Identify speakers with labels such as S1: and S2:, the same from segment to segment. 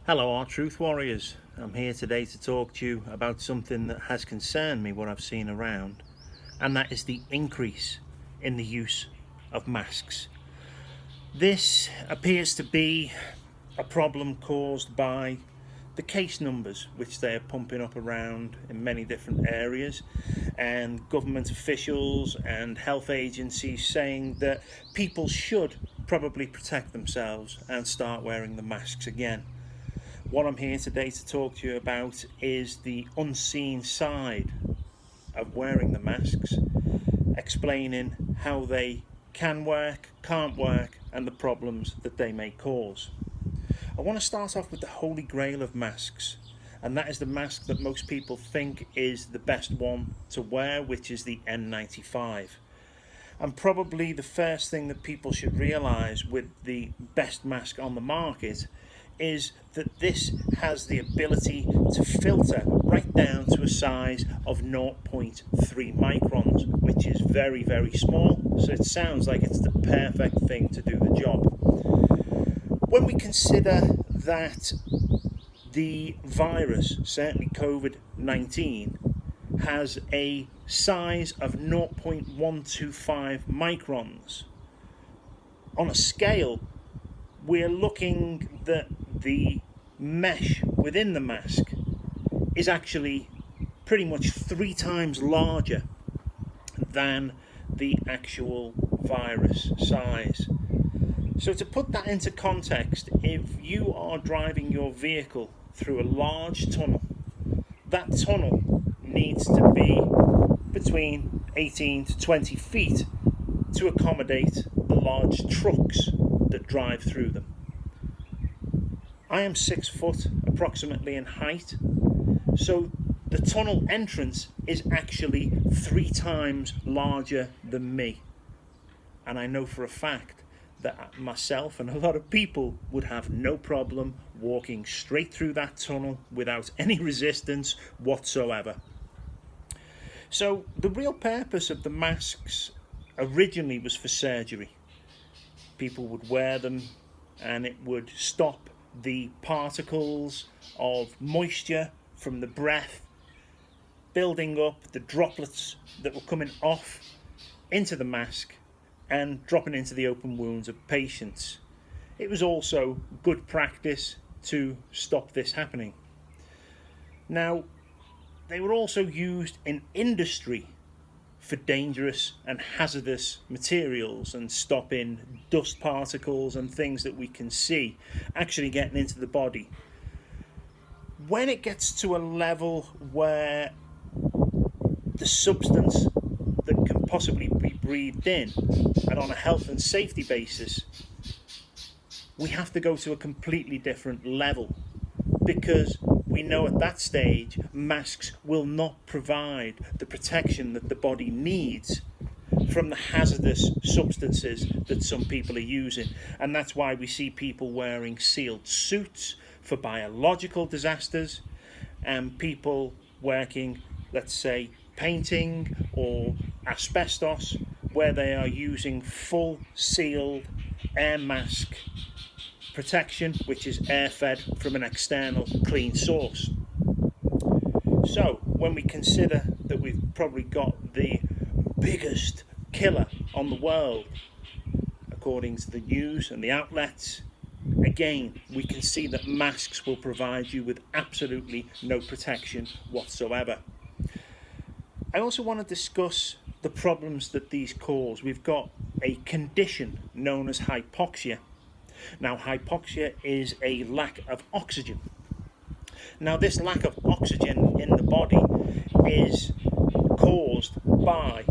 S1: Hello, our Truth Warriors. I'm here today to talk to you about something that has concerned me, what I've seen around, and that is the increase in the use of masks. This appears to be a problem caused by the case numbers which they are pumping up around in many different areas, and government officials and health agencies saying that people should probably protect themselves and start wearing the masks again. What I'm here today to talk to you about is the unseen side of wearing the masks, explaining how they can work, can't work, and the problems that they may cause. I want to start off with the holy grail of masks, and that is the mask that most people think is the best one to wear, which is the N95. And probably the first thing that people should realise with the best mask on the market is that this has the ability to filter right down to a size of 0.3 microns, which is very, very small, so it sounds like it's the perfect thing to do the job. When we consider that the virus, certainly COVID-19, has a size of 0.125 microns, on a scale, we're looking that the mesh within the mask is actually pretty much 3 times larger than the actual virus size. So to put that into context, if you are driving your vehicle through a large tunnel, that tunnel needs to be between 18 to 20 feet to accommodate the large trucks that drive through them. I am 6 foot approximately in height, so the tunnel entrance is actually 3 times larger than me. And I know for a fact that myself and a lot of people would have no problem walking straight through that tunnel without any resistance whatsoever. So the real purpose of the masks originally was for surgery. People would wear them and it would stop the particles of moisture from the breath building up, the droplets that were coming off into the mask and dropping into the open wounds of patients. It was also good practice to stop this happening. Now, they were also used in industry for dangerous and hazardous materials and stopping dust particles and things that we can see actually getting into the body. When it gets to a level where the substance that can possibly be breathed in, and on a health and safety basis, we have to go to a completely different level, because we know at that stage masks will not provide the protection that the body needs from the hazardous substances that some people are using. And that's why we see people wearing sealed suits for biological disasters, and people working, let's say, painting or asbestos, where they are using full sealed air mask protection, which is air fed from an external clean source. So when we consider that we've probably got the biggest killer on the world, according to the news and the outlets, again we can see that masks will provide you with absolutely no protection whatsoever. I also want to discuss the problems that these cause. We've got a condition known as hypoxia. Now, hypoxia is a lack of oxygen. Now, this lack of oxygen in the body is caused by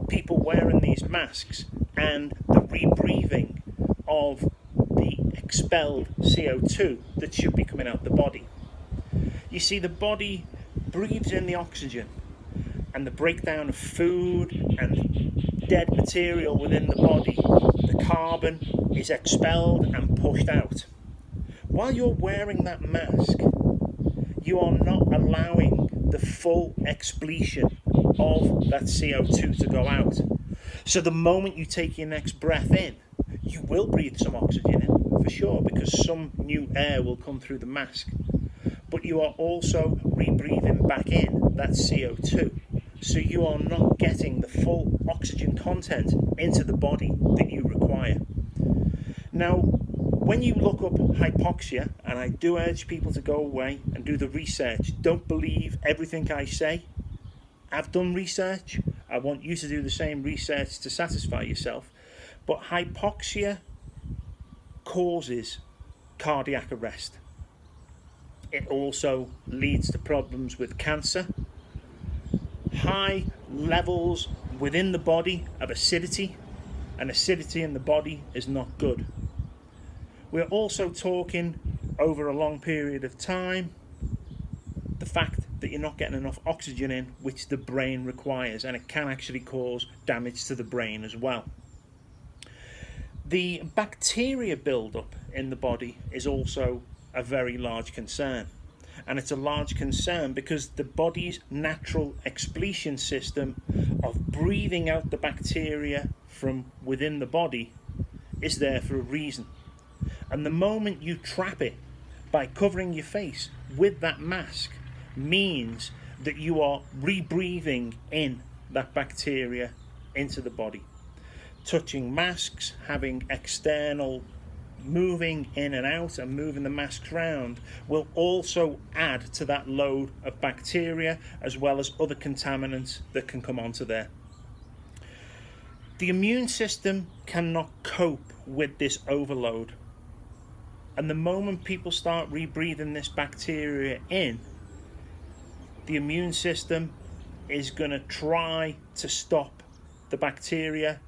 S1: people wearing these masks and the rebreathing of the expelled CO2 that should be coming out the body. You see, the body breathes in the oxygen, and the breakdown of food and dead material within the body, the carbon is expelled and pushed out. While you're wearing that mask, you are not allowing the full expletion of that CO2 to go out. So the moment you take your next breath in, you will breathe some oxygen in. for sure, because some new air will come through the mask. But you are also rebreathing back in that CO2. So you are not getting the full oxygen content into the body that you require. Now, when you look up hypoxia, and I do urge people to go away and do the research, don't believe everything I say. I've done research. I want you to do the same research to satisfy yourself. But hypoxia causes cardiac arrest. It also leads to problems with cancer, high levels within the body of acidity, and acidity in the body is not good. We're also talking over a long period of time the fact that you're not getting enough oxygen in, which the brain requires, and it can actually cause damage to the brain as well. The bacteria buildup in the body is also a very large concern. And it's a large concern because the body's natural expletion system of breathing out the bacteria from within the body is there for a reason. And the moment you trap it by covering your face with that mask means that you are rebreathing in that bacteria into the body. Touching masks, having external moving in and out and moving the masks around will also add to that load of bacteria, as well as other contaminants that can come onto there. The immune system cannot cope with this overload, and the moment people start rebreathing this bacteria in, the immune system is going to try to stop the bacteria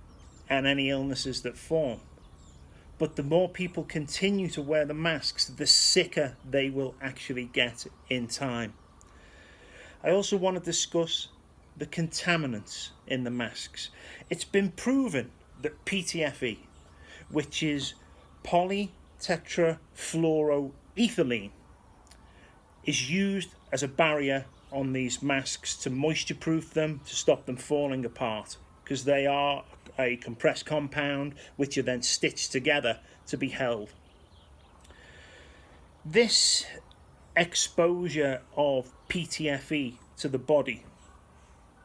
S1: and any illnesses that form. But the more people continue to wear the masks, the sicker they will actually get in time. I also want to discuss the contaminants in the masks. It's been proven that PTFE, which is polytetrafluoroethylene, is used as a barrier on these masks to moisture-proof them, to stop them falling apart, because they are a compressed compound which are then stitched together to be held. This exposure of PTFE to the body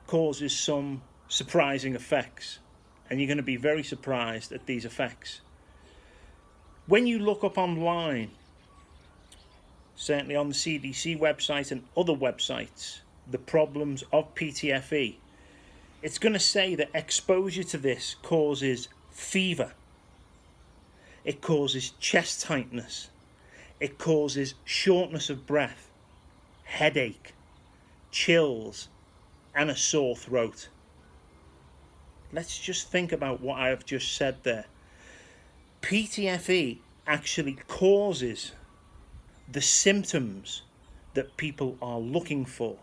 S1: causes some surprising effects, and you're going to be very surprised at these effects. When you look up online, certainly on the CDC website and other websites, the problems of PTFE, it's going to say that exposure to this causes fever, it causes chest tightness, it causes shortness of breath, headache, chills, and a sore throat. Let's just think about what I have just said there. PTFE actually causes the symptoms that people are looking for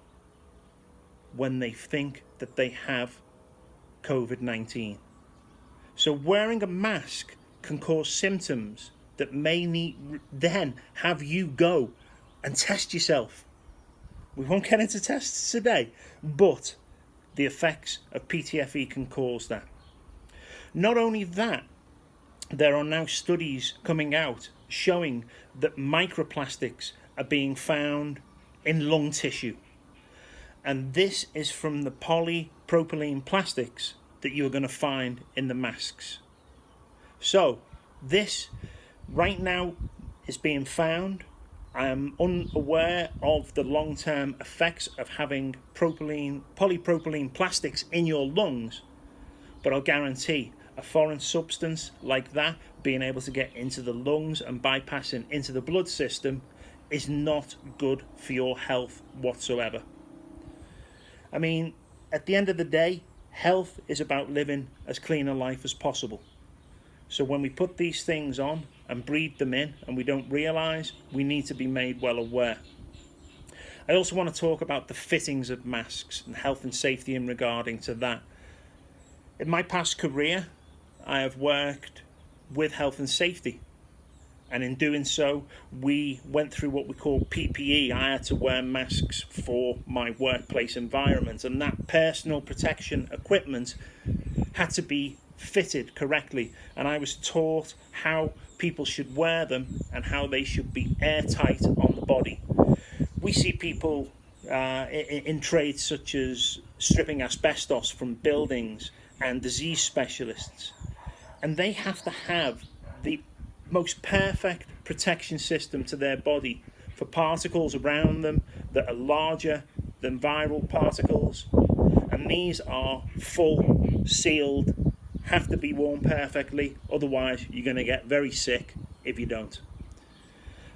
S1: when they think that they have COVID-19. So wearing a mask can cause symptoms that may need then have you go and test yourself. We won't get into tests today, but the effects of PTFE can cause that. Not only that, there are now studies coming out showing that microplastics are being found in lung tissue. And this is from the polypropylene plastics that you're going to find in the masks. So this right now is being found. I am unaware of the long-term effects of having polypropylene plastics in your lungs, but I'll guarantee a foreign substance like that being able to get into the lungs and bypassing into the blood system is not good for your health whatsoever. I mean, at the end of the day, health is about living as clean a life as possible. So when we put these things on and breathe them in and we don't realise, we need to be made well aware. I also want to talk about the fittings of masks and health and safety in regarding to that. In my past career, I have worked with health and safety. And in doing so, we went through what we call PPE. I had to wear masks for my workplace environment, and that personal protection equipment had to be fitted correctly, and I was taught how people should wear them and how they should be airtight on the body. We see people in trades such as stripping asbestos from buildings and disease specialists, and they have to have the most perfect protection system to their body for particles around them that are larger than viral particles, and these are full, sealed, have to be worn perfectly, otherwise you're going to get very sick if you don't.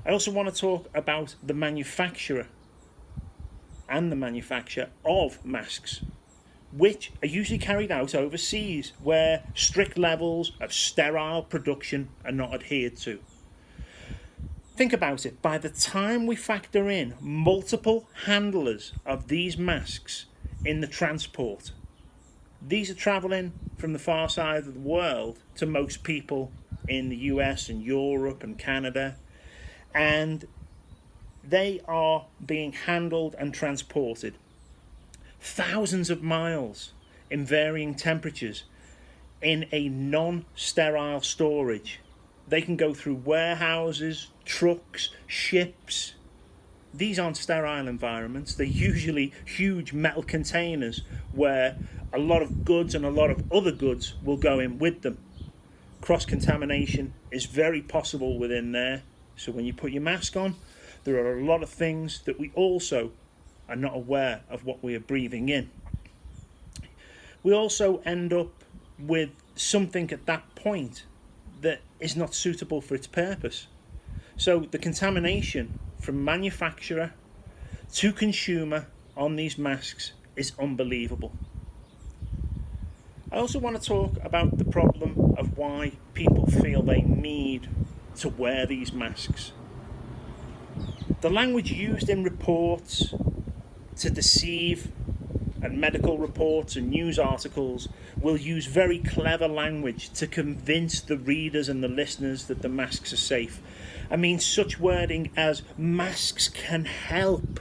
S1: I also want to talk about the manufacturer and the manufacture of masks, which are usually carried out overseas where strict levels of sterile production are not adhered to. Think about it, by the time we factor in multiple handlers of these masks in the transport, these are travelling from the far side of the world to most people in the US and Europe and Canada, and they are being handled and transported thousands of miles in varying temperatures in a non-sterile storage. They can go through warehouses, trucks, ships. These aren't sterile environments. They're usually huge metal containers where a lot of goods and a lot of other goods will go in with them. Cross-contamination is very possible within there. So when you put your mask on, there are a lot of things that we also are not aware of what we are breathing in. We also end up with something at that point that is not suitable for its purpose. So the contamination from manufacturer to consumer on these masks is unbelievable. I also want to talk about the problem of why people feel they need to wear these masks. The language used in reports to deceive, and medical reports and news articles will use very clever language to convince the readers and the listeners that the masks are safe. I mean, such wording as masks can help,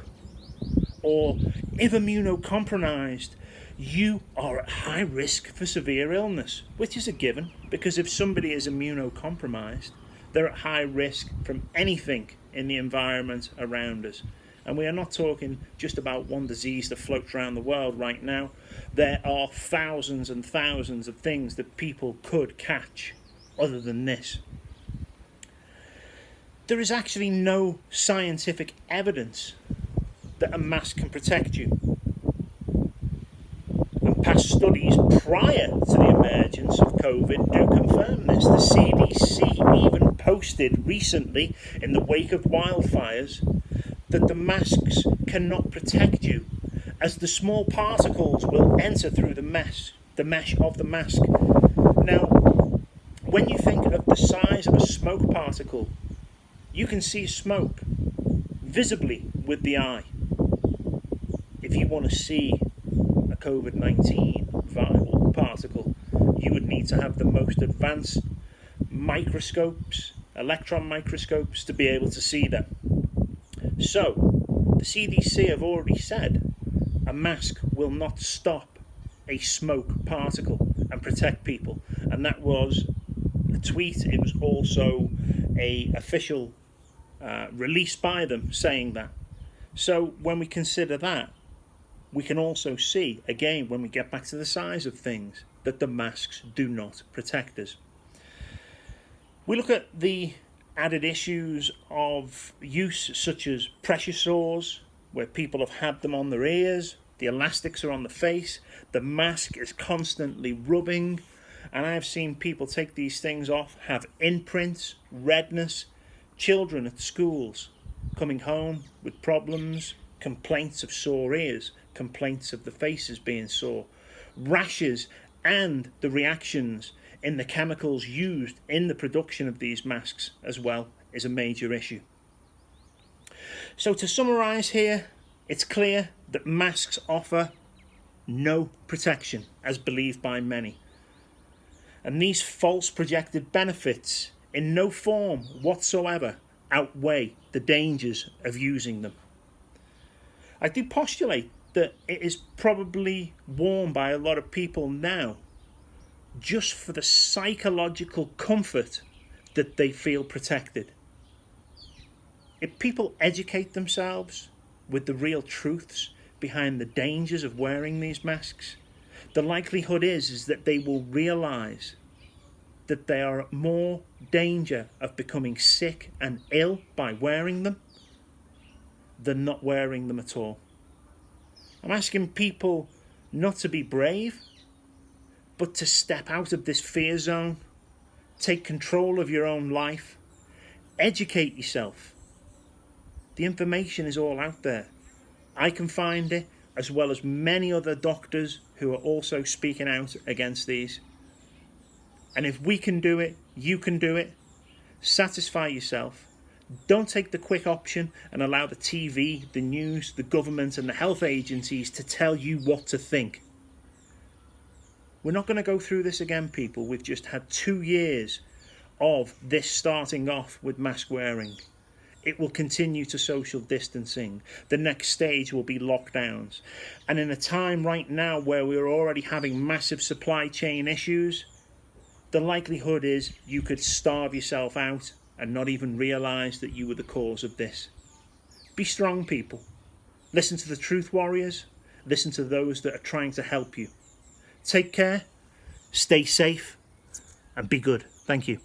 S1: or if immunocompromised, you are at high risk for severe illness, which is a given, because if somebody is immunocompromised, they're at high risk from anything in the environment around us. And we are not talking just about one disease that floats around the world right now. There are thousands and thousands of things that people could catch other than this. There is actually no scientific evidence that a mask can protect you. And past studies prior to the emergence of COVID do confirm this. The CDC even posted recently, in the wake of wildfires, that the masks cannot protect you, as the small particles will enter through the mesh of the mask. Now, when you think of the size of a smoke particle, you can see smoke visibly with the eye. If you want to see a COVID-19 viral particle, you would need to have the most advanced microscopes, electron microscopes, to be able to see them. So, the CDC have already said a mask will not stop a smoke particle and protect people. And that was a tweet. It was also an official release by them saying that. So when we consider that, we can also see, again, when we get back to the size of things, that the masks do not protect us. We look at the added issues of use, such as pressure sores, where people have had them on their ears, the elastics are on the face, the mask is constantly rubbing, and I have seen people take these things off, have imprints, redness, children at schools coming home with problems, complaints of sore ears, complaints of the faces being sore, rashes, and the reactions in the chemicals used in the production of these masks as well is a major issue. So to summarise here, it's clear that masks offer no protection as believed by many. And these false projected benefits in no form whatsoever outweigh the dangers of using them. I do postulate that it is probably worn by a lot of people now just for the psychological comfort that they feel protected. If people educate themselves with the real truths behind the dangers of wearing these masks, the likelihood is that they will realise that they are at more danger of becoming sick and ill by wearing them than not wearing them at all. I'm asking people not to be brave, but to step out of this fear zone, take control of your own life, educate yourself. The information is all out there. I can find it, as well as many other doctors who are also speaking out against these. And if we can do it, you can do it. Satisfy yourself. Don't take the quick option and allow the TV, the news, the government and the health agencies to tell you what to think. We're not going to go through this again, people. We've just had 2 years of this starting off with mask wearing. It will continue to social distancing. The next stage will be lockdowns. And in a time right now where we're already having massive supply chain issues, the likelihood is you could starve yourself out and not even realise that you were the cause of this. Be strong, people. Listen to the truth warriors. Listen to those that are trying to help you. Take care, stay safe, and be good. Thank you.